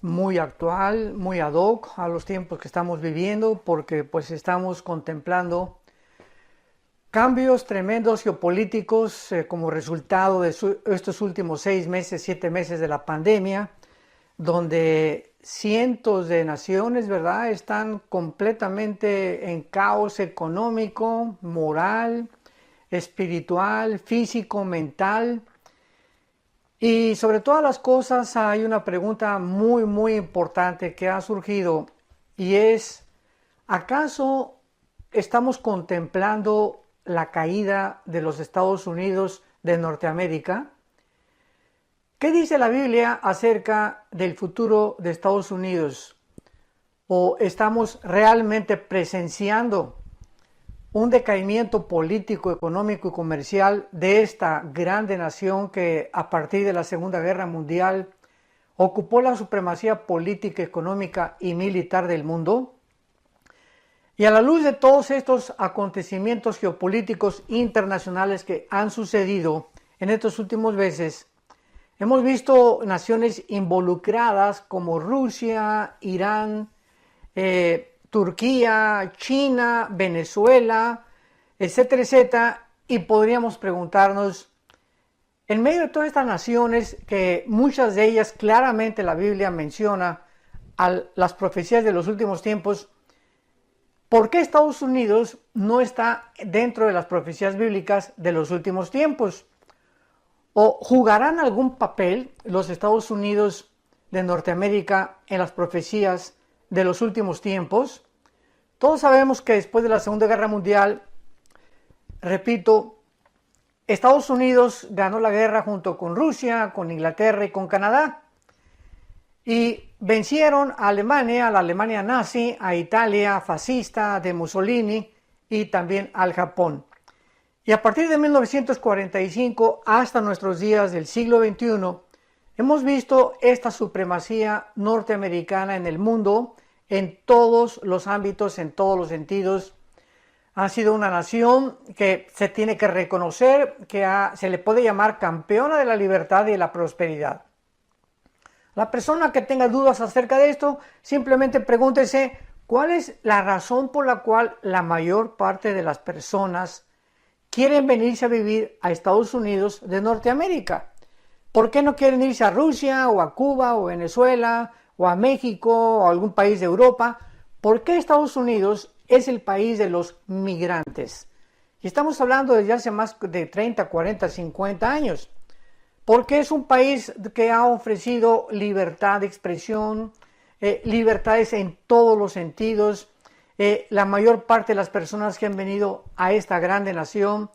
muy actual, muy ad hoc a los tiempos que estamos viviendo, porque pues estamos contemplando cambios tremendos geopolíticos como resultado de estos últimos 6 meses, 7 meses de la pandemia, donde cientos de naciones, ¿verdad?, están completamente en caos económico, moral, espiritual, físico, mental. Y sobre todas las cosas hay una pregunta muy importante que ha surgido y es, ¿acaso estamos contemplando la caída de los Estados Unidos de Norteamérica? ¿Qué dice la Biblia acerca del futuro de Estados Unidos? ¿O estamos realmente presenciando un decaimiento político, económico y comercial de esta grande nación que a partir de la Segunda Guerra Mundial ocupó la supremacía política, económica y militar del mundo? Y a la luz de todos estos acontecimientos geopolíticos internacionales que han sucedido en estos últimos meses, hemos visto naciones involucradas como Rusia, Irán, Turquía, China, Venezuela, etcétera, etcétera, y podríamos preguntarnos, en medio de todas estas naciones, que muchas de ellas claramente la Biblia menciona a las profecías de los últimos tiempos, ¿por qué Estados Unidos no está dentro de las profecías bíblicas de los últimos tiempos? ¿O jugarán algún papel los Estados Unidos de Norteamérica en las profecías de los últimos tiempos? Todos sabemos que después de la Segunda Guerra Mundial, repito, Estados Unidos ganó la guerra junto con Rusia, con Inglaterra y con Canadá. Y vencieron a Alemania, a la Alemania nazi, a Italia fascista de Mussolini y también al Japón. Y a partir de 1945 hasta nuestros días del siglo XXI, hemos visto esta supremacía norteamericana en el mundo, en todos los ámbitos, en todos los sentidos. Ha sido una nación que se tiene que reconocer, que se le puede llamar campeona de la libertad y de la prosperidad. La persona que tenga dudas acerca de esto, simplemente pregúntese cuál es la razón por la cual la mayor parte de las personas quieren venirse a vivir a Estados Unidos de Norteamérica. ¿Por qué no quieren irse a Rusia o a Cuba o Venezuela o a México o a algún país de Europa? ¿Por qué Estados Unidos es el país de los migrantes? Y estamos hablando desde hace más de 30, 40, 50 años. Porque es un país que ha ofrecido libertad de expresión, libertades en todos los sentidos. La mayor parte de las personas que han venido a esta grande nación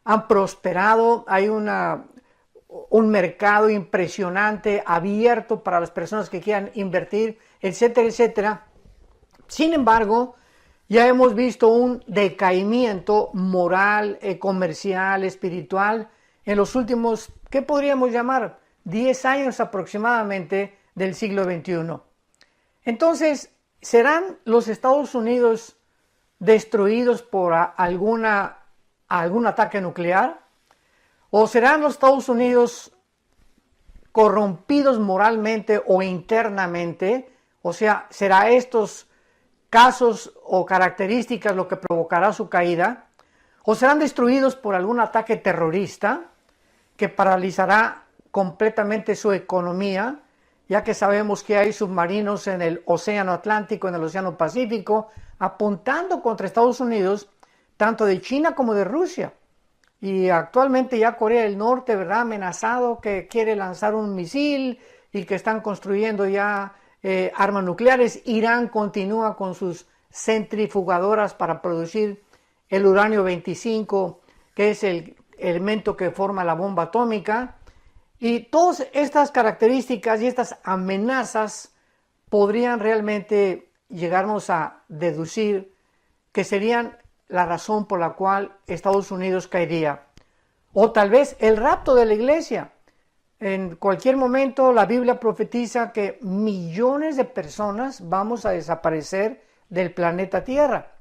han prosperado. Hay un mercado impresionante, abierto para las personas que quieran invertir, etcétera, etcétera. Sin embargo, ya hemos visto un decaimiento moral, comercial, espiritual en los últimos, ¿qué podríamos llamar? 10 años aproximadamente del siglo XXI. Entonces, ¿serán los Estados Unidos destruidos por algún ataque nuclear? ¿O serán los Estados Unidos corrompidos moralmente o internamente? O sea, ¿será estos casos o características lo que provocará su caída? ¿O serán destruidos por algún ataque terrorista que paralizará completamente su economía, ya que sabemos que hay submarinos en el Océano Atlántico, en el Océano Pacífico, apuntando contra Estados Unidos, tanto de China como de Rusia? Y actualmente ya Corea del Norte, ¿verdad?, amenazado que quiere lanzar un misil y que están construyendo ya armas nucleares. Irán continúa con sus centrifugadoras para producir el uranio 25, que es el elemento que forma la bomba atómica. Y todas estas características y estas amenazas podrían realmente llegarnos a deducir que serían la razón por la cual Estados Unidos caería. O tal vez el rapto de la iglesia. En cualquier momento la Biblia profetiza que millones de personas vamos a desaparecer del planeta Tierra.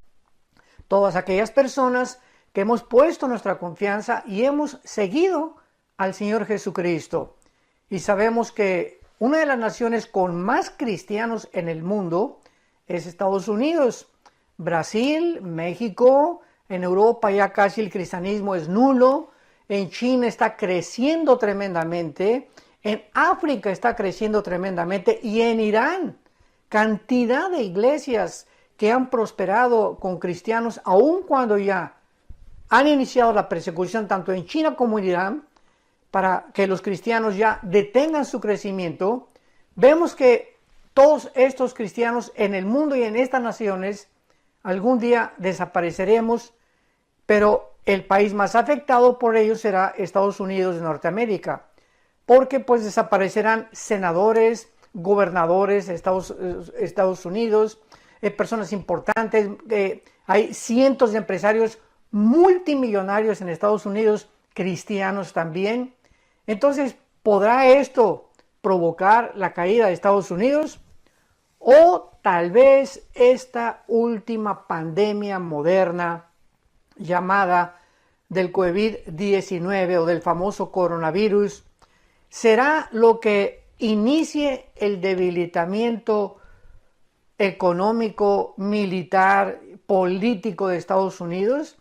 Todas aquellas personas que hemos puesto nuestra confianza y hemos seguido al Señor Jesucristo. Y sabemos que una de las naciones con más cristianos en el mundo es Estados Unidos. Brasil, México, en Europa ya casi el cristianismo es nulo, en China está creciendo tremendamente, en África está creciendo tremendamente y en Irán, cantidad de iglesias que han prosperado con cristianos, aun cuando ya han iniciado la persecución tanto en China como en Irán, para que los cristianos ya detengan su crecimiento. Vemos que todos estos cristianos en el mundo y en estas naciones algún día desapareceremos, pero el país más afectado por ello será Estados Unidos de Norteamérica, porque pues desaparecerán senadores, gobernadores de Estados Unidos, personas importantes, hay cientos de empresarios multimillonarios en Estados Unidos, cristianos también. Entonces, ¿podrá esto provocar la caída de Estados Unidos? O tal vez esta última pandemia moderna llamada del COVID-19 o del famoso coronavirus será lo que inicie el debilitamiento económico, militar, político de Estados Unidos,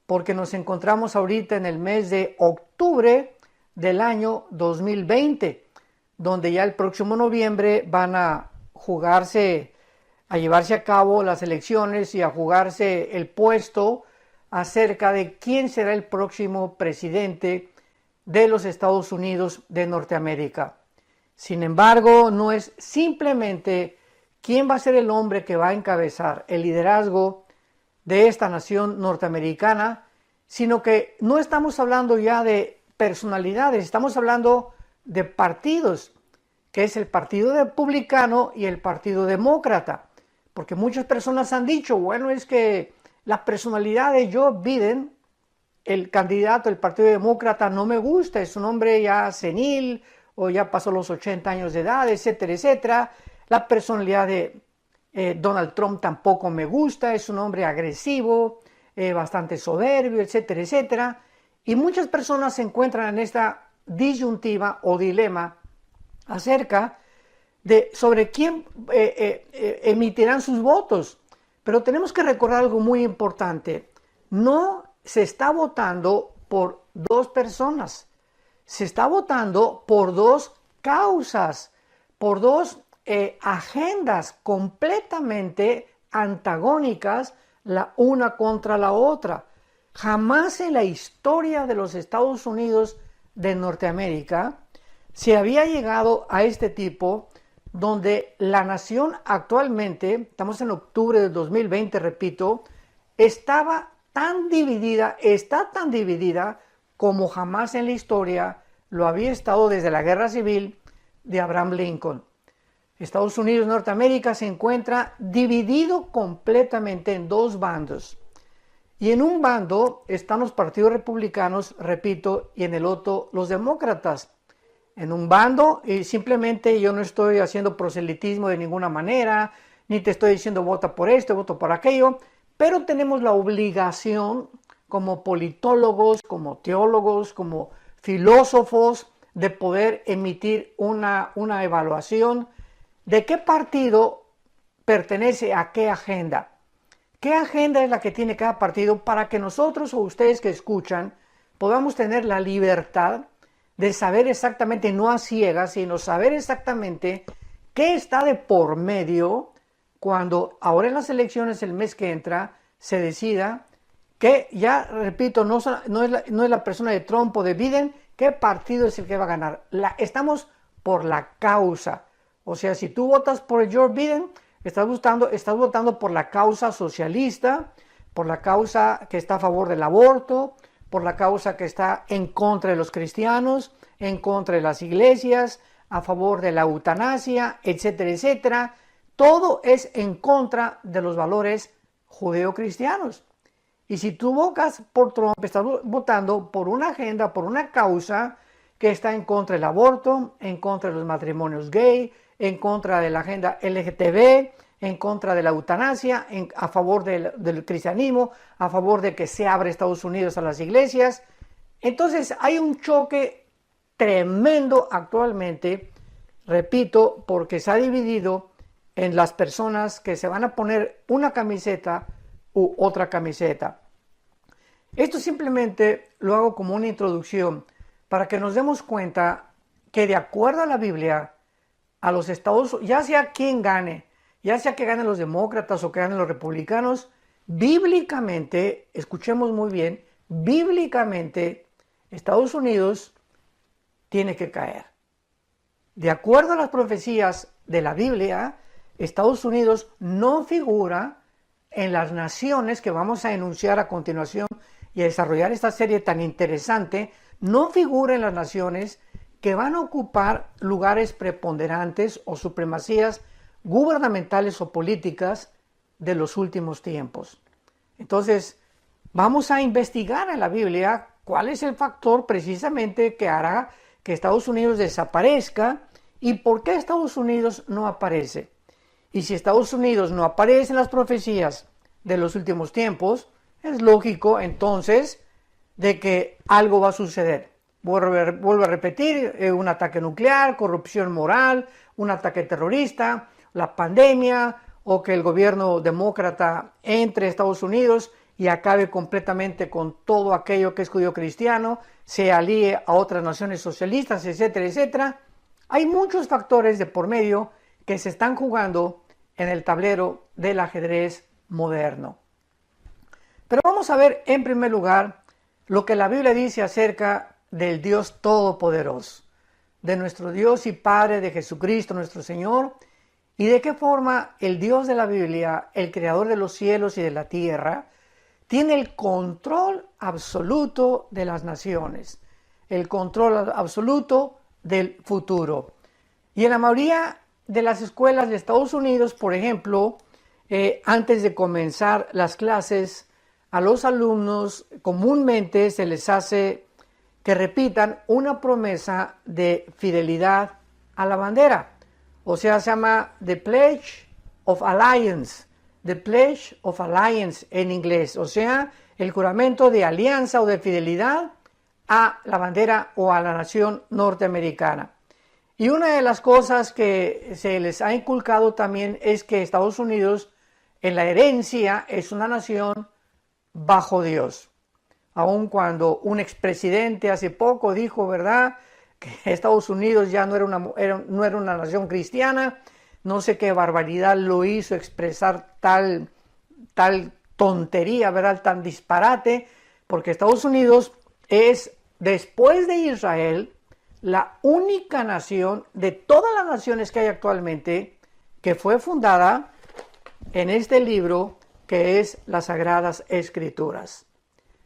porque nos encontramos ahorita en el mes de octubre del año 2020, donde ya el próximo noviembre van a llevarse a cabo las elecciones y a jugarse el puesto acerca de quién será el próximo presidente de los Estados Unidos de Norteamérica. Sin embargo, no es simplemente quién va a ser el hombre que va a encabezar el liderazgo de esta nación norteamericana, sino que no estamos hablando ya de personalidades, estamos hablando de partidos, que es el Partido Republicano y el Partido Demócrata, porque muchas personas han dicho, bueno, es que la personalidad de Joe Biden, el candidato del Partido Demócrata, no me gusta, es un hombre ya senil o ya pasó los 80 años de edad, etcétera, etcétera. La personalidad de Donald Trump tampoco me gusta, es un hombre agresivo, bastante soberbio, etcétera, etcétera. Y muchas personas se encuentran en esta disyuntiva o dilema acerca de sobre quién emitirán sus votos. Pero tenemos que recordar algo muy importante. No se está votando por dos personas, se está votando por dos causas, por dos agendas completamente antagónicas la una contra la otra. Jamás en la historia de los Estados Unidos de Norteamérica se había llegado a este tipo donde la nación actualmente, estamos en octubre del 2020, repito, está tan dividida como jamás en la historia lo había estado desde la Guerra Civil de Abraham Lincoln. Estados Unidos, Norteamérica se encuentra dividido completamente en dos bandos. Y en un bando están los partidos republicanos, repito, y en el otro los demócratas. En un bando, y simplemente yo no estoy haciendo proselitismo de ninguna manera, ni te estoy diciendo vota por esto, vota por aquello, pero tenemos la obligación como politólogos, como teólogos, como filósofos, de poder emitir una evaluación de qué partido pertenece a qué agenda. ¿Qué agenda es la que tiene cada partido para que nosotros o ustedes que escuchan podamos tener la libertad de saber exactamente, no a ciegas, sino saber exactamente qué está de por medio cuando ahora en las elecciones el mes que entra se decida que, ya repito, no es la persona de Trump o de Biden, qué partido es el que va a ganar. Estamos por la causa. O sea, si tú votas por Joe Biden, estás votando por la causa socialista, por la causa que está a favor del aborto, por la causa que está en contra de los cristianos, en contra de las iglesias, a favor de la eutanasia, etcétera, etcétera. Todo es en contra de los valores judeocristianos. Y si tú votas por Trump, estás votando por una agenda, por una causa que está en contra del aborto, en contra de los matrimonios gay, en contra de la agenda LGTB, en contra de la eutanasia, a favor del cristianismo, a favor de que se abra Estados Unidos a las iglesias. Entonces hay un choque tremendo actualmente Repito, porque se ha dividido en las personas que se van a poner una camiseta u otra camiseta. Esto simplemente lo hago como una introducción para que nos demos cuenta que de acuerdo a la Biblia, a los Estados Unidos, ya sea quien gane, ya sea que ganen los demócratas o que ganen los republicanos, bíblicamente, escuchemos muy bien, bíblicamente Estados Unidos tiene que caer. De acuerdo a las profecías de la Biblia, Estados Unidos no figura en las naciones que vamos a enunciar a continuación y a desarrollar esta serie tan interesante, no figura en las naciones que van a ocupar lugares preponderantes o supremacías gubernamentales o políticas de los últimos tiempos. Entonces, vamos a investigar en la Biblia cuál es el factor precisamente que hará que Estados Unidos desaparezca y por qué Estados Unidos no aparece. Y si Estados Unidos no aparece en las profecías de los últimos tiempos, es lógico entonces de que algo va a suceder. Vuelvo a repetir, un ataque nuclear, corrupción moral, un ataque terrorista, la pandemia o que el gobierno demócrata entre a Estados Unidos y acabe completamente con todo aquello que es judío cristiano, se alíe a otras naciones socialistas, etcétera, etcétera. Hay muchos factores de por medio que se están jugando en el tablero del ajedrez moderno. Pero vamos a ver en primer lugar lo que la Biblia dice acerca del Dios Todopoderoso, de nuestro Dios y Padre, de Jesucristo nuestro Señor, y de qué forma el Dios de la Biblia, el Creador de los cielos y de la tierra, tiene el control absoluto de las naciones, el control absoluto del futuro. Y en la mayoría de las escuelas de Estados Unidos, por ejemplo, antes de comenzar las clases, a los alumnos comúnmente se les hace que repitan una promesa de fidelidad a la bandera. O sea, se llama The Pledge of Allegiance. The Pledge of Allegiance en inglés. O sea, el juramento de alianza o de fidelidad a la bandera o a la nación norteamericana. Y una de las cosas que se les ha inculcado también es que Estados Unidos en la herencia es una nación bajo Dios. Aun cuando un expresidente hace poco dijo, ¿verdad?, que Estados Unidos ya no era una nación cristiana, no sé qué barbaridad lo hizo expresar tal tontería, ¿verdad?, tan disparate, porque Estados Unidos es, después de Israel, la única nación de todas las naciones que hay actualmente que fue fundada en este libro que es las Sagradas Escrituras.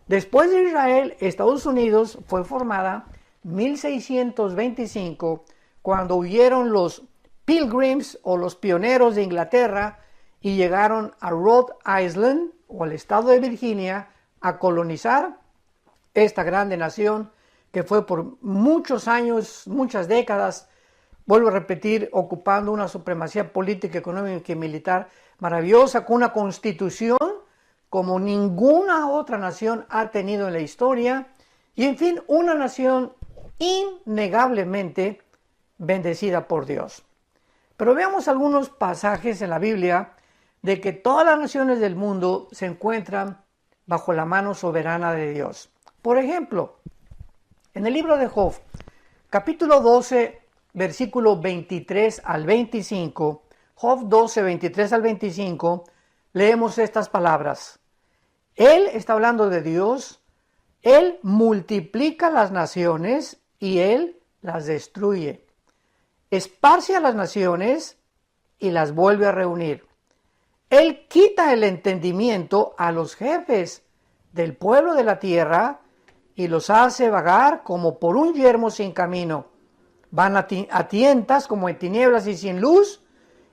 Después de Israel, Estados Unidos fue formada en 1625, cuando huyeron los Pilgrims o los pioneros de Inglaterra y llegaron a Rhode Island o al estado de Virginia a colonizar esta grande nación que fue por muchos años, muchas décadas, vuelvo a repetir, ocupando una supremacía política, económica y militar maravillosa, con una constitución como ninguna otra nación ha tenido en la historia, y en fin, una nación innegablemente bendecida por Dios. Pero veamos algunos pasajes en la Biblia de que todas las naciones del mundo se encuentran bajo la mano soberana de Dios. Por ejemplo, en el libro de Job, capítulo 12, versículo 23 al 25, Job 12, 23 al 25, leemos estas palabras. Él está hablando de Dios, Él multiplica las naciones y Él las destruye. Esparce a las naciones y las vuelve a reunir. Él quita el entendimiento a los jefes del pueblo de la tierra y los hace vagar como por un yermo sin camino. Van a tientas como en tinieblas y sin luz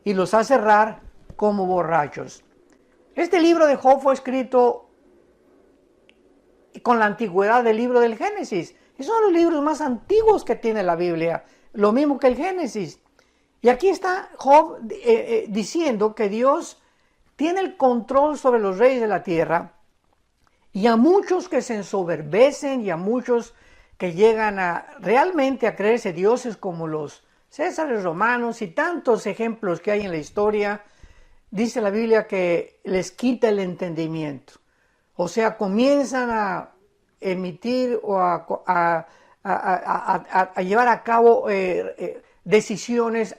y los hace errar como borrachos. Este libro de Job fue escrito con la antigüedad del libro del Génesis. Es uno de los libros más antiguos que tiene la Biblia, lo mismo que el Génesis. Y aquí está Job diciendo que Dios tiene el control sobre los reyes de la tierra, y a muchos que se ensoberbecen y a muchos que llegan a realmente a creerse dioses como los Césares romanos y tantos ejemplos que hay en la historia, dice la Biblia que les quita el entendimiento. O sea, comienzan a emitir o a llevar a cabo decisiones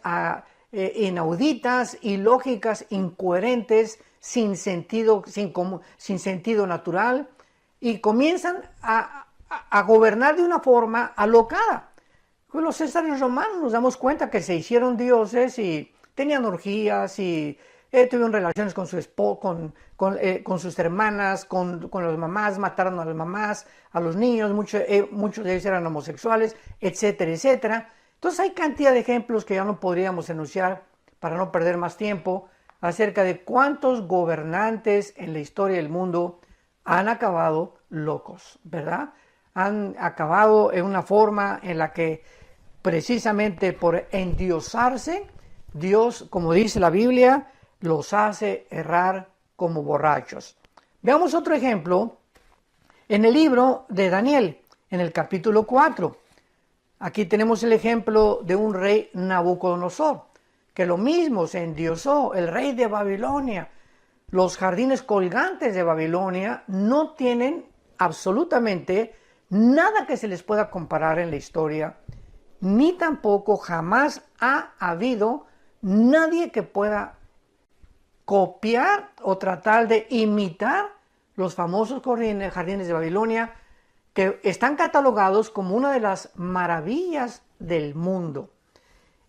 inauditas, ilógicas, incoherentes, sin sentido natural, y comienzan a gobernar de una forma alocada. Con los césares romanos nos damos cuenta que se hicieron dioses y tenían orgías y tuvieron relaciones con su con sus hermanas, con las mamás, mataron a las mamás, a los niños, muchos de ellos eran homosexuales, etcétera, etcétera. Entonces hay cantidad de ejemplos que ya no podríamos enunciar para no perder más tiempo acerca de cuántos gobernantes en la historia del mundo han acabado locos, ¿verdad? Han acabado en una forma en la que precisamente por endiosarse, Dios, como dice la Biblia, los hace errar como borrachos. Veamos otro ejemplo en el libro de Daniel, en el capítulo 4. Aquí tenemos el ejemplo de un rey Nabucodonosor, que lo mismo se endiosó, el rey de Babilonia. Los jardines colgantes de Babilonia no tienen absolutamente nada que se les pueda comparar en la historia, ni tampoco jamás ha habido nadie que pueda copiar o tratar de imitar los famosos jardines de Babilonia, que están catalogados como una de las maravillas del mundo.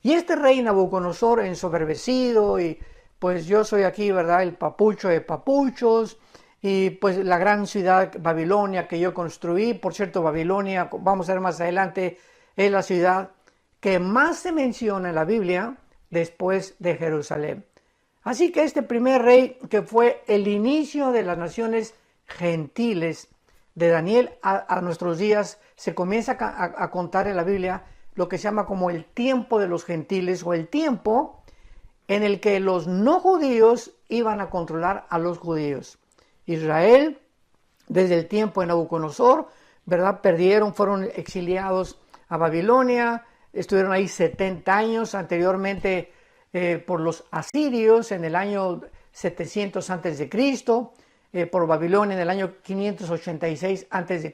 Y este rey Nabucodonosor, ensoberbecido, y pues yo soy aquí, ¿verdad?, el papucho de papuchos, y pues la gran ciudad Babilonia que yo construí. Por cierto, Babilonia, vamos a ver más adelante, es la ciudad que más se menciona en la Biblia después de Jerusalén. Así que este primer rey, que fue el inicio de las naciones gentiles de Daniel a nuestros días, se comienza a contar en la Biblia lo que se llama como el tiempo de los gentiles, o el tiempo en el que los no judíos iban a controlar a los judíos. Israel, desde el tiempo de Nabucodonosor, ¿verdad?, fueron exiliados a Babilonia, estuvieron ahí 70 años, anteriormente por los asirios en el año 700 a.C., por Babilonia en el año 586 a.C.,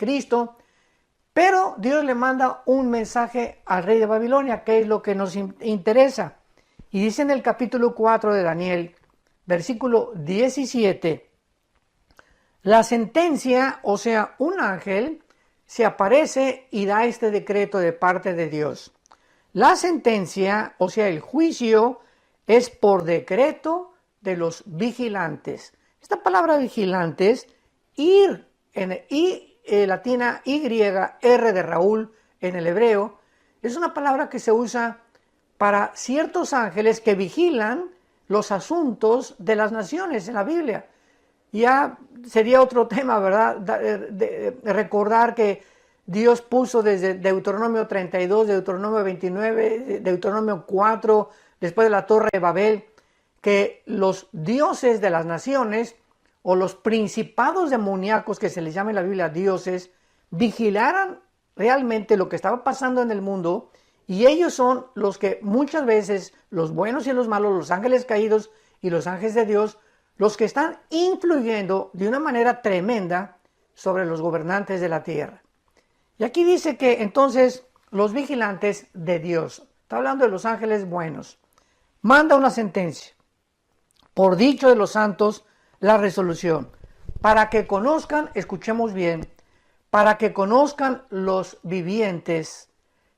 pero Dios le manda un mensaje al rey de Babilonia, que es lo que nos interesa. Y dice en el capítulo 4 de Daniel, versículo 17, la sentencia, o sea, un ángel, se aparece y da este decreto de parte de Dios. La sentencia, o sea, el juicio, es por decreto de los vigilantes. Esta palabra vigilantes, latina Y, R de Raúl en el hebreo, es una palabra que se usa para ciertos ángeles que vigilan los asuntos de las naciones en la Biblia. Ya sería otro tema, ¿verdad?, de recordar que Dios puso desde Deuteronomio 32, Deuteronomio 29, Deuteronomio 4, después de la Torre de Babel, que los dioses de las naciones o los principados demoníacos, que se les llama en la Biblia dioses, vigilaran realmente lo que estaba pasando en el mundo, y ellos son los que muchas veces, los buenos y los malos, los ángeles caídos y los ángeles de Dios, los que están influyendo de una manera tremenda sobre los gobernantes de la tierra. Y aquí dice que entonces los vigilantes de Dios, está hablando de los ángeles buenos, manda una sentencia, por dicho de los santos, la resolución, para que conozcan, escuchemos bien, para que conozcan los vivientes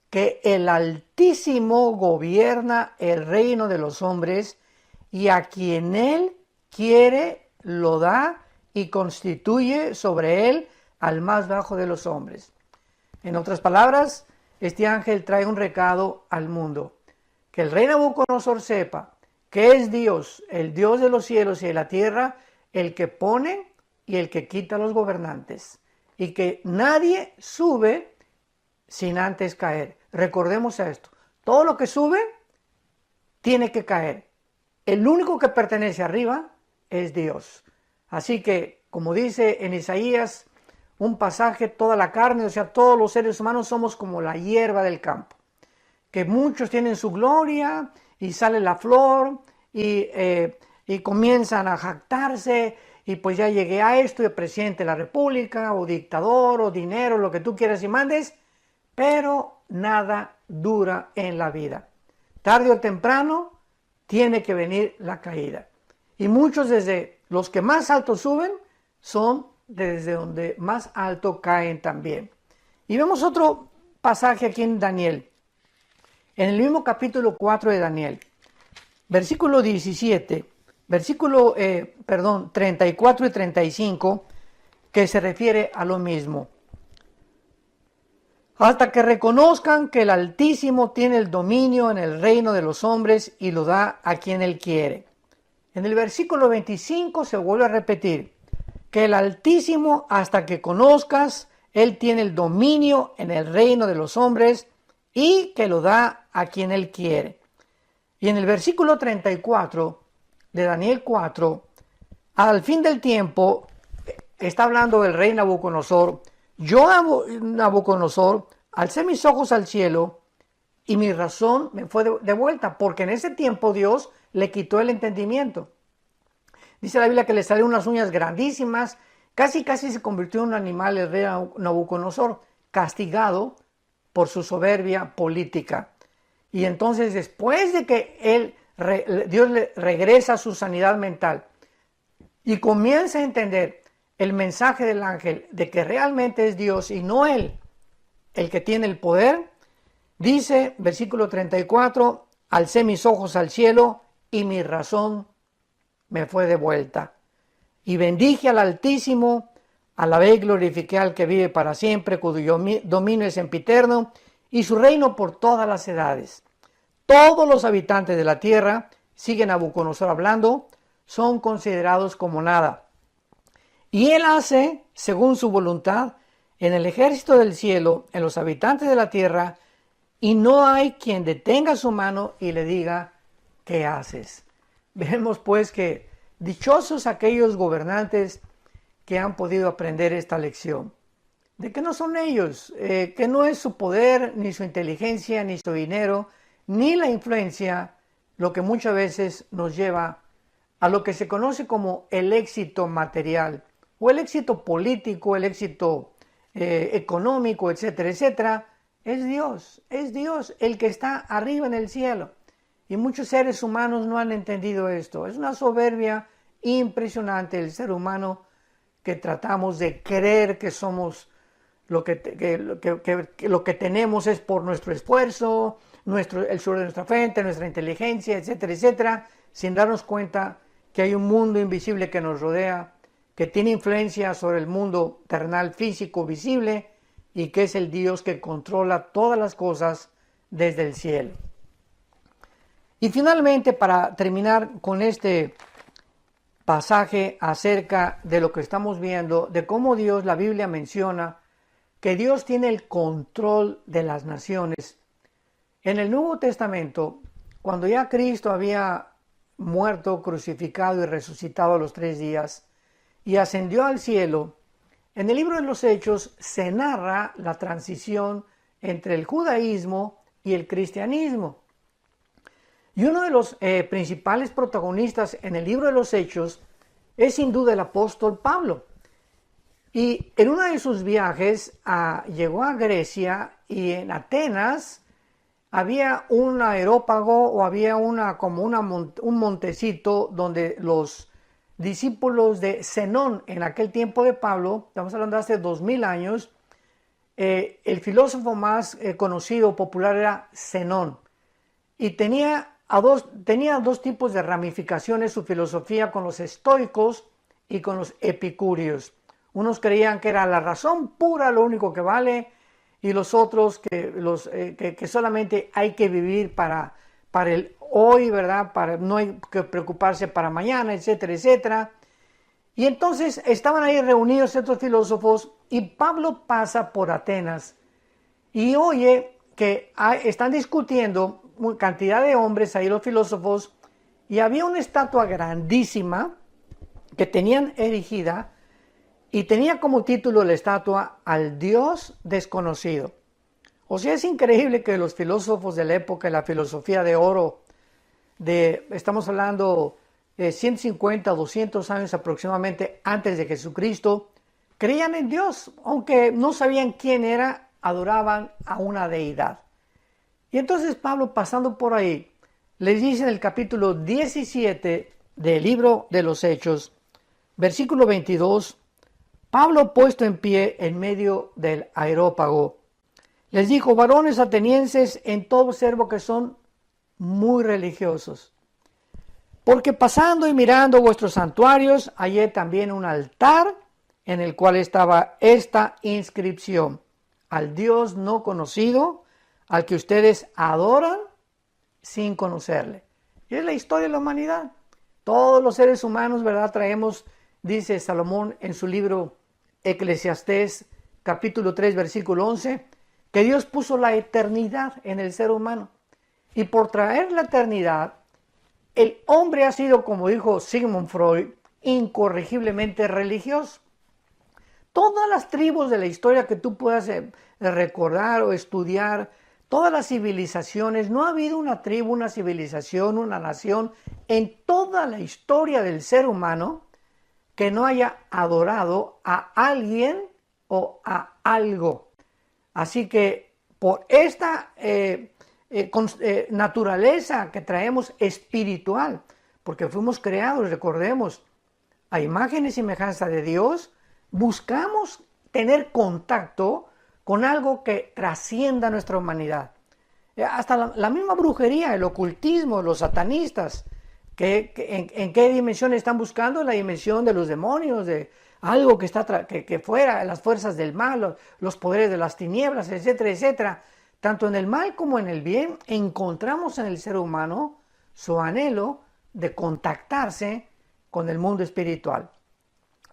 que el Altísimo gobierna el reino de los hombres, y a quien Él quiere lo da y constituye sobre él al más bajo de los hombres. En otras palabras, este ángel trae un recado al mundo, que el rey Nabucodonosor sepa que es Dios, el Dios de los cielos y de la tierra, el que pone y el que quita a los gobernantes, y que nadie sube sin antes caer. Recordemos esto, todo lo que sube tiene que caer. El único que pertenece arriba es Dios. Así que, como dice en Isaías, un pasaje, toda la carne, o sea, todos los seres humanos somos como la hierba del campo, que muchos tienen su gloria y sale la flor y comienzan a jactarse y pues ya llegué a esto, y presidente de la república o dictador o dinero, lo que tú quieras y mandes, pero nada dura en la vida. Tarde o temprano tiene que venir la caída. Y muchos desde los que más alto suben son desde donde más alto caen también. Y vemos otro pasaje aquí en Daniel, en el mismo capítulo 4 de Daniel, versículo 17, 34 y 35, que se refiere a lo mismo. Hasta que reconozcan que el Altísimo tiene el dominio en el reino de los hombres y lo da a quien él quiere. En el versículo 25 se vuelve a repetir que el Altísimo, hasta que conozcas, él tiene el dominio en el reino de los hombres y que lo da a quien él quiere. Y en el versículo 34 de Daniel 4, al fin del tiempo, está hablando del rey Nabucodonosor. Yo, Nabucodonosor, alcé mis ojos al cielo y mi razón me fue de vuelta, porque en ese tiempo Dios le quitó el entendimiento. Dice la Biblia que le salieron unas uñas grandísimas, casi se convirtió en un animal el rey Nabucodonosor, castigado por su soberbia política. Y entonces después de que Dios le regresa su sanidad mental y comienza a entender el mensaje del ángel de que realmente es Dios y no él el que tiene el poder, dice, versículo 34, alcé mis ojos al cielo y mi razón me fue de vuelta. Y bendije al Altísimo, alabé y glorifiqué al que vive para siempre, cuyo dominio es sempiterno, y su reino por todas las edades. Todos los habitantes de la tierra, sigue Nabucodonosor hablando, son considerados como nada. Y él hace, según su voluntad, en el ejército del cielo, en los habitantes de la tierra, y no hay quien detenga su mano y le diga, ¿qué haces? Vemos pues que dichosos aquellos gobernantes que han podido aprender esta lección, de que no son ellos, que no es su poder, ni su inteligencia, ni su dinero, ni la influencia, lo que muchas veces nos lleva a lo que se conoce como el éxito material, o el éxito político, el éxito económico, etcétera, etcétera. Es Dios el que está arriba en el cielo. Y muchos seres humanos no han entendido esto. Es una soberbia impresionante el ser humano, que tratamos de creer que somos lo que tenemos es por nuestro esfuerzo, el sudor de nuestra frente, nuestra inteligencia, etcétera, etcétera, sin darnos cuenta que hay un mundo invisible que nos rodea, que tiene influencia sobre el mundo terrenal, físico, visible, y que es el Dios que controla todas las cosas desde el cielo. Y finalmente, para terminar con este pasaje acerca de lo que estamos viendo, de cómo Dios, la Biblia menciona que Dios tiene el control de las naciones. En el Nuevo Testamento, cuando ya Cristo había muerto, crucificado y resucitado a los 3 días y ascendió al cielo, en el libro de los Hechos se narra la transición entre el judaísmo y el cristianismo. Y uno de los principales protagonistas en el libro de los Hechos es sin duda el apóstol Pablo. Y en uno de sus viajes llegó a Grecia, y en Atenas había un aerópago, o había un montecito donde los discípulos de Zenón, en aquel tiempo de Pablo, estamos hablando de hace 2000 años, el filósofo más conocido, popular, era Zenón. Y tenía dos tipos de ramificaciones su filosofía, con los estoicos y con los epicúreos. Unos creían que era la razón pura lo único que vale, y los otros que solamente hay que vivir para el hoy, ¿verdad? No hay que preocuparse para mañana, etcétera, etcétera. Y entonces estaban ahí reunidos estos filósofos, y Pablo pasa por Atenas y oye que están discutiendo cantidad de hombres ahí, los filósofos, y había una estatua grandísima que tenían erigida, y tenía como título la estatua: al Dios desconocido. O sea, es increíble que los filósofos de la época, la filosofía de oro, estamos hablando de 150, 200 años aproximadamente antes de Jesucristo, creían en Dios, aunque no sabían quién era, adoraban a una deidad. Y entonces Pablo, pasando por ahí, les dice en el capítulo 17 del libro de los Hechos, versículo 22, Pablo, puesto en pie en medio del areópago, les dijo: varones atenienses, en todo observo que son muy religiosos, porque pasando y mirando vuestros santuarios, hallé también un altar en el cual estaba esta inscripción: al Dios no conocido, al que ustedes adoran sin conocerle. Y es la historia de la humanidad. Todos los seres humanos, ¿verdad? Traemos, dice Salomón en su libro Eclesiastés, capítulo 3, versículo 11, que Dios puso la eternidad en el ser humano. Y por traer la eternidad, el hombre ha sido, como dijo Sigmund Freud, incorregiblemente religioso. Todas las tribus de la historia que tú puedas recordar o estudiar, todas las civilizaciones, no ha habido una tribu, una civilización, una nación en toda la historia del ser humano que no haya adorado a alguien o a algo. Así que por esta naturaleza que traemos espiritual, porque fuimos creados, recordemos, a imagen y semejanza de Dios, buscamos tener contacto con algo que trascienda nuestra humanidad. Hasta la misma brujería, el ocultismo, los satanistas, ¿en qué dimensión están buscando? La dimensión de los demonios, de algo que está que fuera, las fuerzas del mal, los poderes de las tinieblas, etcétera, etcétera. Tanto en el mal como en el bien encontramos en el ser humano su anhelo de contactarse con el mundo espiritual.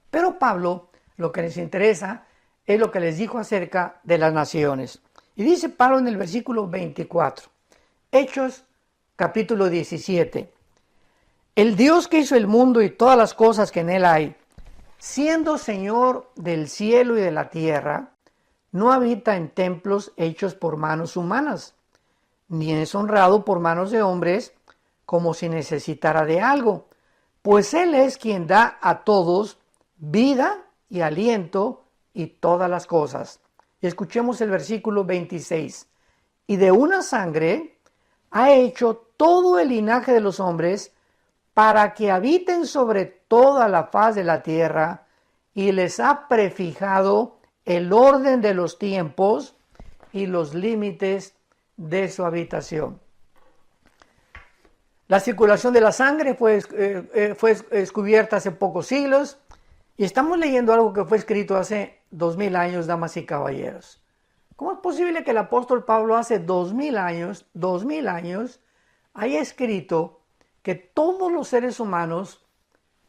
Pero Pablo, lo que les interesa es lo que les dijo acerca de las naciones. Y dice Pablo en el versículo 24, Hechos capítulo 17, el Dios que hizo el mundo y todas las cosas que en él hay, siendo Señor del cielo y de la tierra, no habita en templos hechos por manos humanas, ni es honrado por manos de hombres como si necesitara de algo, pues Él es quien da a todos vida y aliento y todas las cosas. Y escuchemos el versículo 26. Y de una sangre ha hecho todo el linaje de los hombres para que habiten sobre toda la faz de la tierra, y les ha prefijado el orden de los tiempos y los límites de su habitación. La circulación de la sangre fue descubierta hace pocos siglos, y estamos leyendo algo que fue escrito hace 2000 años, damas y caballeros. ¿Cómo es posible que el apóstol Pablo hace 2000 años, haya escrito que todos los seres humanos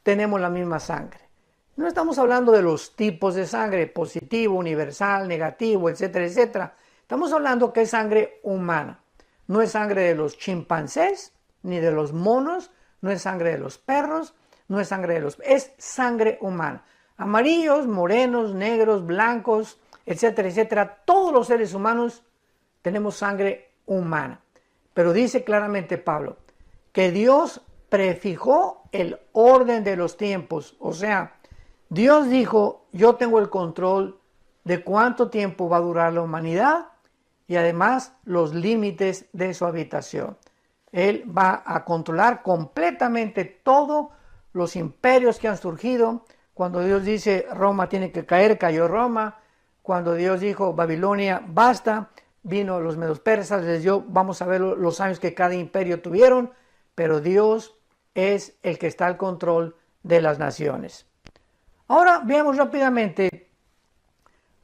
tenemos la misma sangre? No estamos hablando de los tipos de sangre, positivo, universal, negativo, etcétera, etcétera. Estamos hablando que es sangre humana. No es sangre de los chimpancés, ni de los monos, no es sangre de los perros, no es sangre de los... es sangre humana. Amarillos, morenos, negros, blancos, etcétera, etcétera. Todos los seres humanos tenemos sangre humana. Pero dice claramente Pablo que Dios prefijó el orden de los tiempos. O sea, Dios dijo: yo tengo el control de cuánto tiempo va a durar la humanidad y además los límites de su habitación. Él va a controlar completamente todos los imperios que han surgido. Cuando Dios dice Roma tiene que caer, cayó Roma. Cuando Dios dijo Babilonia basta, vino los medos persas, les dio, vamos a ver los años que cada imperio tuvieron, pero Dios es el que está al control de las naciones. Ahora veamos rápidamente,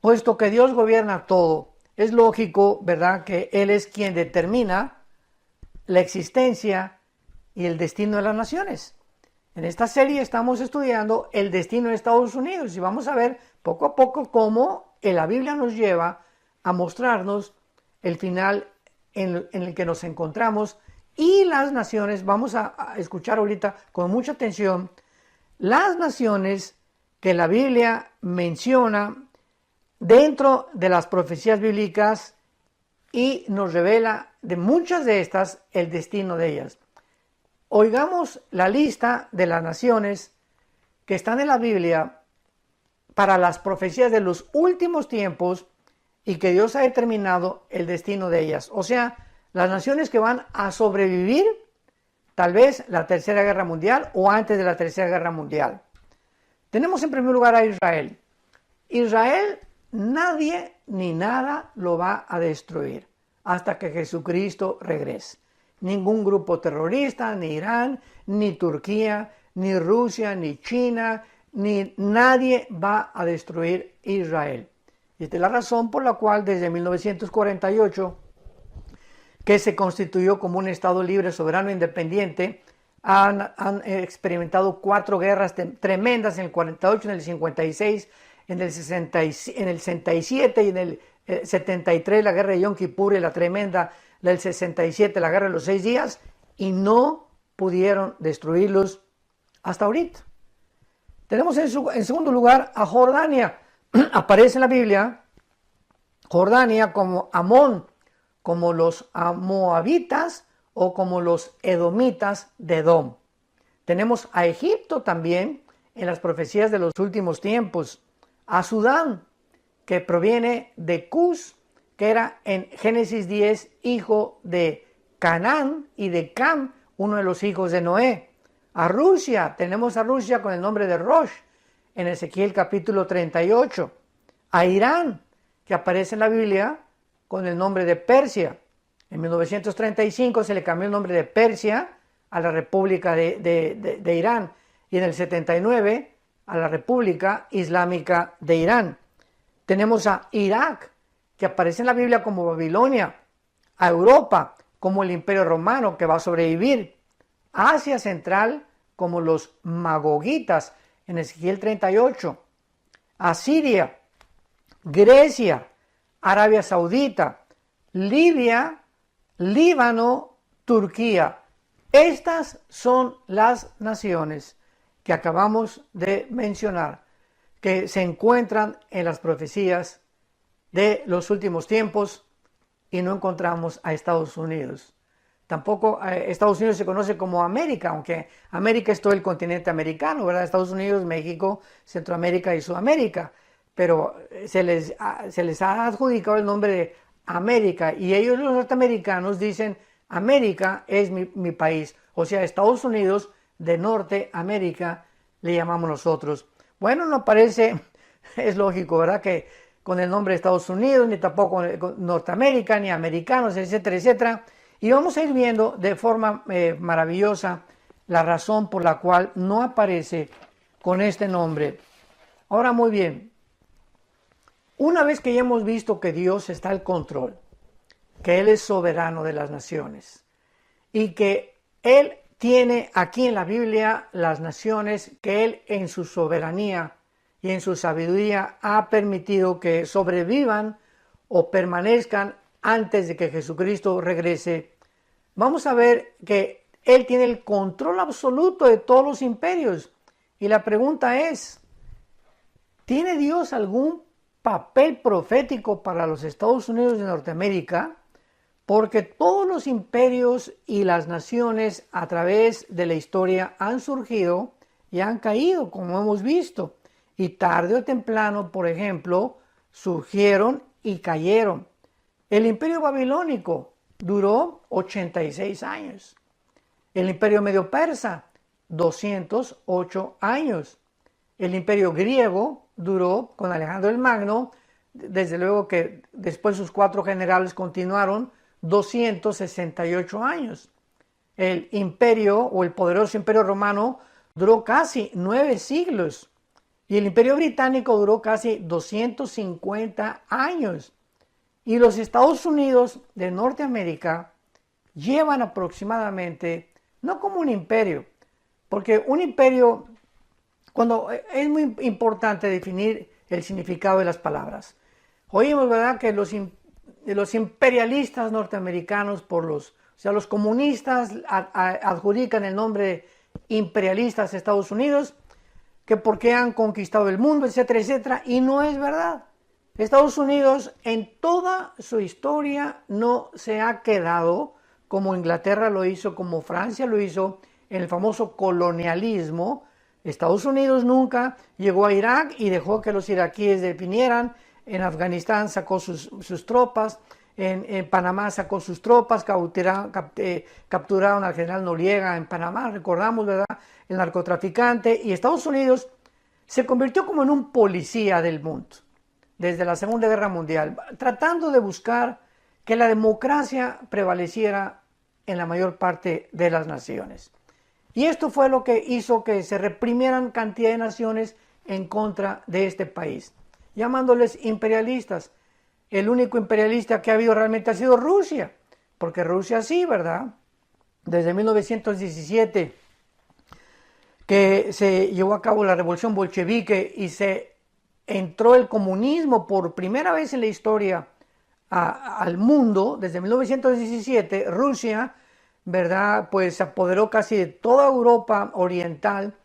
puesto que Dios gobierna todo, es lógico, ¿verdad?, que Él es quien determina la existencia y el destino de las naciones. En esta serie estamos estudiando el destino de Estados Unidos y vamos a ver poco a poco cómo la Biblia nos lleva a mostrarnos el final en el que nos encontramos y las naciones. Vamos a escuchar ahorita con mucha atención las naciones que la Biblia menciona dentro de las profecías bíblicas y nos revela de muchas de estas el destino de ellas. Oigamos la lista de las naciones que están en la Biblia para las profecías de los últimos tiempos y que Dios ha determinado el destino de ellas. O sea, las naciones que van a sobrevivir tal vez la Tercera Guerra Mundial o antes de la Tercera Guerra Mundial. Tenemos en primer lugar a Israel. Israel, nadie ni nada lo va a destruir hasta que Jesucristo regrese. Ningún grupo terrorista, ni Irán, ni Turquía, ni Rusia, ni China, ni nadie va a destruir Israel. Y esta es la razón por la cual desde 1948, que se constituyó como un Estado libre, soberano e independiente, han experimentado 4 guerras tremendas en el 48, en el 56, en el 67 y en el 73, la guerra de Yom Kippur y la tremenda del 67, la guerra de los 6 días, y no pudieron destruirlos hasta ahorita. Tenemos en segundo lugar a Jordania. Aparece en la Biblia Jordania como Amón, como los moabitas o como los edomitas de Edom. Tenemos a Egipto también en las profecías de los últimos tiempos, a Sudán, que proviene de Cus, que era en Génesis 10 hijo de Canaán, y de Cam, uno de los hijos de Noé. A Rusia, tenemos a Rusia con el nombre de Rosh, en Ezequiel capítulo 38. A Irán, que aparece en la Biblia con el nombre de Persia. En 1935 se le cambió el nombre de Persia a la República de Irán, y en el 79 a la República Islámica de Irán. Tenemos a Irak, que aparece en la Biblia como Babilonia, a Europa como el Imperio Romano, que va a sobrevivir, a Asia Central como los Magogitas en Ezequiel 38, a Siria, Grecia, Arabia Saudita, Libia, Líbano, Turquía. Estas son las naciones que acabamos de mencionar, que se encuentran en las profecías de los últimos tiempos, y no encontramos a Estados Unidos. Tampoco Estados Unidos se conoce como América, aunque América es todo el continente americano, ¿verdad? Estados Unidos, México, Centroamérica y Sudamérica, pero se les ha adjudicado el nombre de América, y ellos, los norteamericanos, dicen América es mi país, o sea, Estados Unidos de Norteamérica le llamamos nosotros. Bueno, no parece, es lógico, ¿verdad?, que con el nombre de Estados Unidos, ni tampoco Norteamérica, ni americanos, etcétera, etcétera. Y vamos a ir viendo de forma maravillosa la razón por la cual no aparece con este nombre. Ahora, muy bien, una vez que ya hemos visto que Dios está al control, que Él es soberano de las naciones, y que Él tiene aquí en la Biblia las naciones que Él en su soberanía y en su sabiduría ha permitido que sobrevivan o permanezcan antes de que Jesucristo regrese, vamos a ver que Él tiene el control absoluto de todos los imperios. Y la pregunta es, ¿tiene Dios algún papel profético para los Estados Unidos de Norteamérica? Porque todos los imperios y las naciones a través de la historia han surgido y han caído, como hemos visto. Y tarde o temprano, por ejemplo, surgieron y cayeron. El imperio babilónico duró 86 años. El imperio medio persa, 208 años. El imperio griego duró con Alejandro el Magno, desde luego que después sus 4 generales continuaron, 268 años. El imperio o el poderoso imperio romano duró casi 9 siglos. Y el imperio británico duró casi 250 años. Y los Estados Unidos de Norteamérica llevan aproximadamente, no como un imperio, porque un imperio, cuando es muy importante definir el significado de las palabras. Oímos, ¿verdad?, que los imperialistas norteamericanos, o sea, los comunistas adjudican el nombre de imperialistas a Estados Unidos, que porque han conquistado el mundo, etcétera, etcétera, y no es verdad. Estados Unidos en toda su historia no se ha quedado como Inglaterra lo hizo, como Francia lo hizo, en el famoso colonialismo. Estados Unidos nunca llegó a Irak y dejó que los iraquíes definieran. En Afganistán sacó sus tropas. En Panamá sacó sus tropas, capturaron al general Noriega en Panamá, recordamos, ¿verdad? El narcotraficante. Y Estados Unidos se convirtió como en un policía del mundo desde la Segunda Guerra Mundial, tratando de buscar que la democracia prevaleciera en la mayor parte de las naciones. Y esto fue lo que hizo que se reprimieran cantidad de naciones en contra de este país, llamándoles imperialistas. El único imperialista que ha habido realmente ha sido Rusia, porque Rusia sí, ¿verdad? Desde 1917, que se llevó a cabo la revolución bolchevique y se entró el comunismo por primera vez en la historia al mundo. Desde 1917, Rusia, ¿verdad? Pues se apoderó casi de toda Europa oriental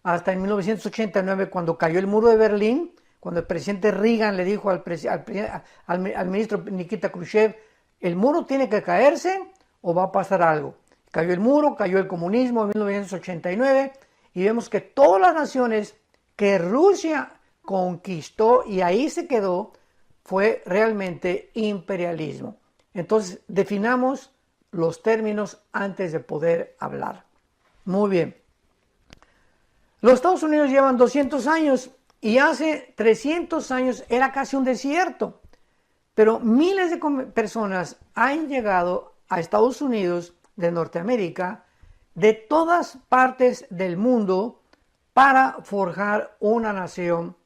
hasta en 1989, cuando cayó el muro de Berlín, cuando el presidente Reagan le dijo al ministro Nikita Khrushchev, el muro tiene que caerse o va a pasar algo. Cayó el muro, cayó el comunismo en 1989 y vemos que todas las naciones que Rusia conquistó y ahí se quedó fue realmente imperialismo. Entonces definamos los términos antes de poder hablar. Muy bien. Los Estados Unidos llevan 200 años y hace 300 años era casi un desierto. Pero miles de personas han llegado a Estados Unidos de Norteamérica de todas partes del mundo para forjar una nación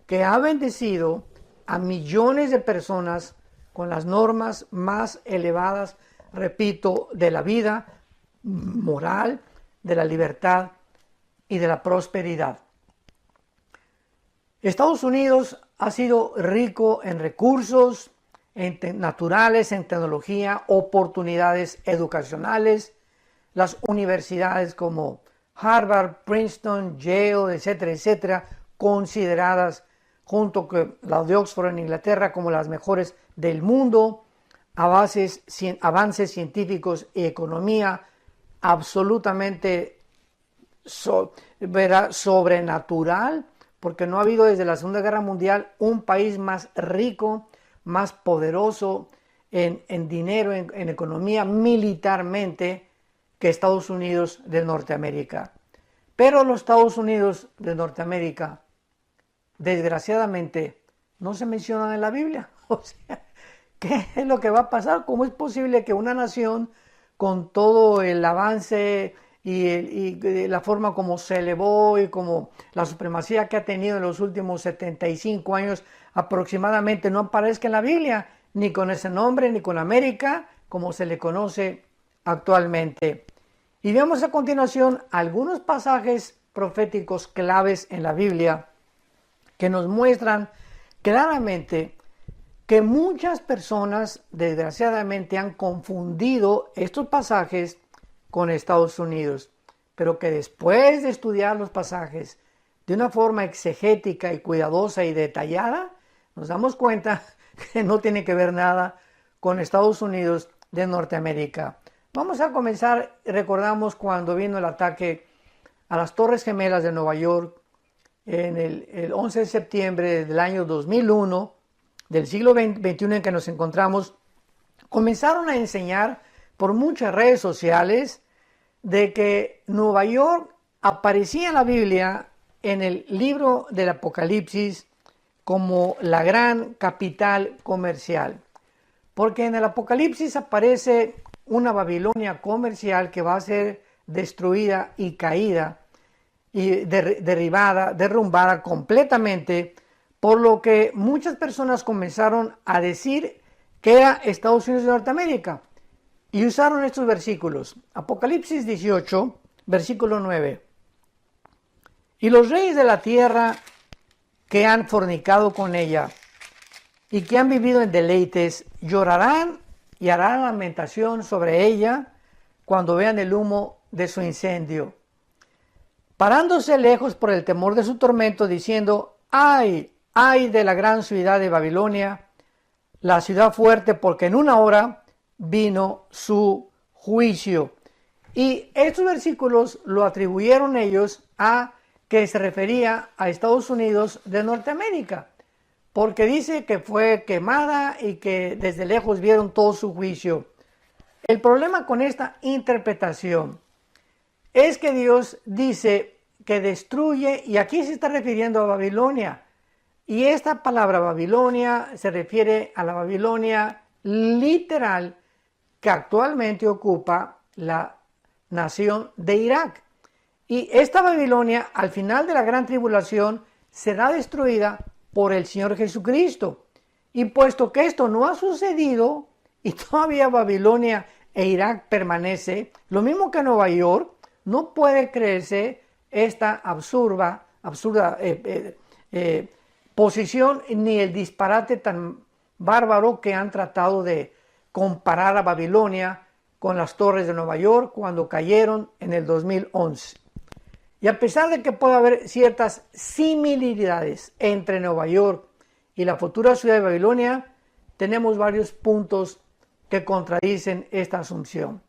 que ha bendecido a millones de personas con las normas más elevadas, repito, de la vida moral, de la libertad y de la prosperidad. Estados Unidos ha sido rico en recursos naturales, en tecnología, oportunidades educacionales. Las universidades como Harvard, Princeton, Yale, etcétera, etcétera, consideradas junto con la de Oxford en Inglaterra como las mejores del mundo, avances científicos y economía absolutamente sobrenatural, porque no ha habido desde la Segunda Guerra Mundial un país más rico, más poderoso en dinero, en economía, militarmente, que Estados Unidos de Norteamérica. Pero los Estados Unidos de Norteamérica, desgraciadamente, no se mencionan en la Biblia. O sea, ¿qué es lo que va a pasar? ¿Cómo es posible que una nación con todo el avance y la forma como se elevó y como la supremacía que ha tenido en los últimos 75 años aproximadamente no aparezca en la Biblia, ni con ese nombre, ni con América, como se le conoce actualmente? Y vemos a continuación algunos pasajes proféticos claves en la Biblia que nos muestran claramente que muchas personas desgraciadamente han confundido estos pasajes con Estados Unidos, pero que después de estudiar los pasajes de una forma exegética y cuidadosa y detallada, nos damos cuenta que no tiene que ver nada con Estados Unidos de Norteamérica. Vamos a comenzar, recordamos cuando vino el ataque a las Torres Gemelas de Nueva York en el 11 de septiembre del año 2001, del siglo XXI en que nos encontramos, comenzaron a enseñar por muchas redes sociales de que Nueva York aparecía en la Biblia, en el libro del Apocalipsis, como la gran capital comercial. Porque en el Apocalipsis aparece una Babilonia comercial que va a ser destruida y caída y derrumbada completamente, por lo que muchas personas comenzaron a decir que era Estados Unidos de Norteamérica y usaron estos versículos. Apocalipsis 18, versículo 9. Y los reyes de la tierra que han fornicado con ella y que han vivido en deleites llorarán y harán lamentación sobre ella cuando vean el humo de su incendio, parándose lejos por el temor de su tormento, diciendo: ¡ay, ay de la gran ciudad de Babilonia, la ciudad fuerte, porque en una hora vino su juicio. Y estos versículos lo atribuyeron ellos a que se refería a Estados Unidos de Norteamérica, porque dice que fue quemada y que desde lejos vieron todo su juicio. El problema con esta interpretación es que Dios dice que destruye, y aquí se está refiriendo a Babilonia, y esta palabra Babilonia se refiere a la Babilonia literal que actualmente ocupa la nación de Irak. Y esta Babilonia al final de la gran tribulación será destruida por el Señor Jesucristo. Y puesto que esto no ha sucedido y todavía Babilonia e Irak permanece, lo mismo que Nueva York, no puede creerse esta absurda posición ni el disparate tan bárbaro que han tratado de comparar a Babilonia con las torres de Nueva York cuando cayeron en el 2011. Y a pesar de que puede haber ciertas similitudes entre Nueva York y la futura ciudad de Babilonia, tenemos varios puntos que contradicen esta asunción.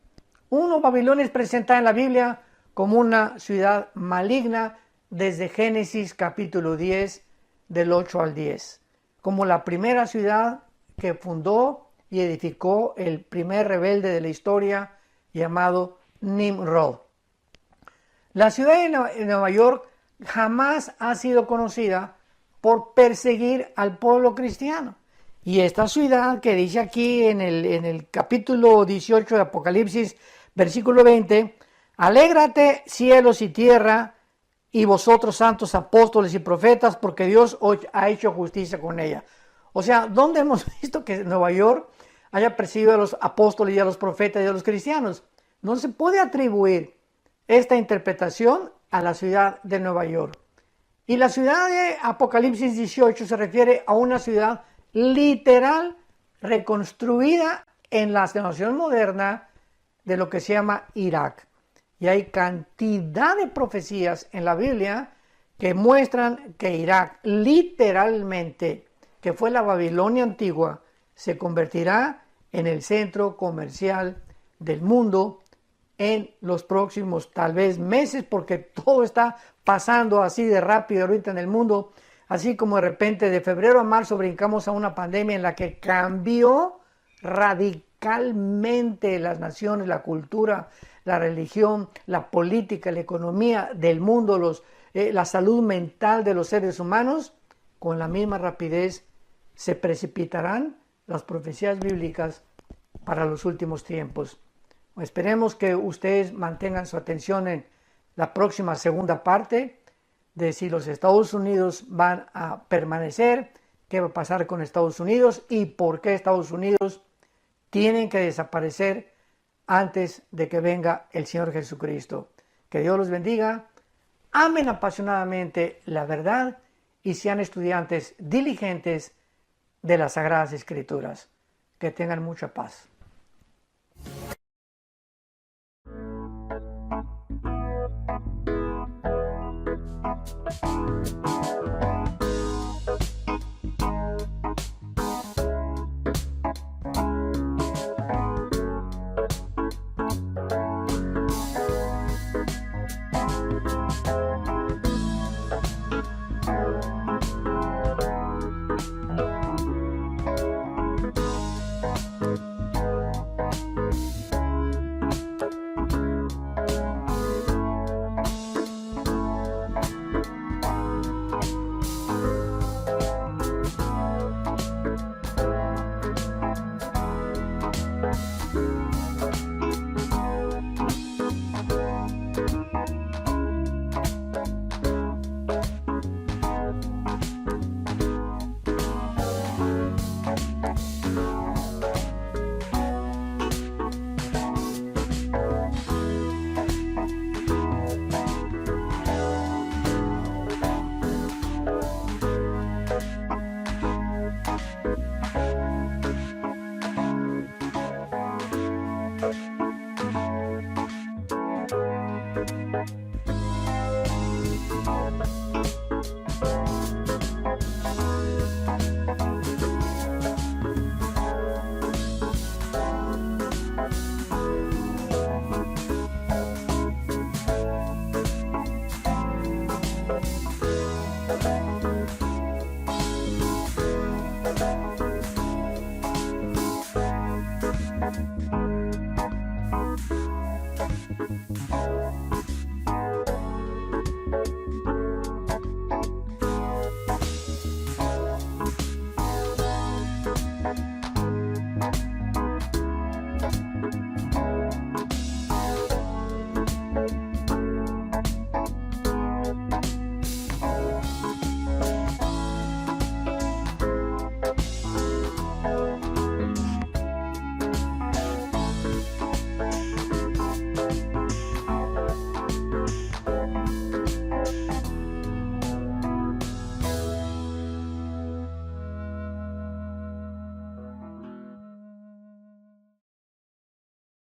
Uno, Babilonia es presentada en la Biblia como una ciudad maligna desde Génesis capítulo 10, del 8 al 10, como la primera ciudad que fundó y edificó el primer rebelde de la historia llamado Nimrod. La ciudad de Nueva York jamás ha sido conocida por perseguir al pueblo cristiano. Y esta ciudad que dice aquí en el capítulo 18 de Apocalipsis, versículo 20, alégrate cielos y tierra y vosotros santos apóstoles y profetas, porque Dios ha hecho justicia con ella. O sea, ¿dónde hemos visto que Nueva York haya perseguido a los apóstoles y a los profetas y a los cristianos? No se puede atribuir esta interpretación a la ciudad de Nueva York. Y la ciudad de Apocalipsis 18 se refiere a una ciudad literal reconstruida en la nación moderna de lo que se llama Irak. Y hay cantidad de profecías en la Biblia que muestran que Irak literalmente, que fue la Babilonia antigua, se convertirá en el centro comercial del mundo en los próximos tal vez meses, porque todo está pasando así de rápido ahorita en el mundo, así como de repente de febrero a marzo brincamos a una pandemia en la que cambió radicalmente las naciones, la cultura, la religión, la política, la economía del mundo, la salud mental de los seres humanos. Con la misma rapidez se precipitarán las profecías bíblicas para los últimos tiempos. Esperemos que ustedes mantengan su atención en la próxima segunda parte de si los Estados Unidos van a permanecer, qué va a pasar con Estados Unidos y por qué Estados Unidos tienen que desaparecer antes de que venga el Señor Jesucristo. Que Dios los bendiga, amen apasionadamente la verdad y sean estudiantes diligentes de las Sagradas Escrituras. Que tengan mucha paz.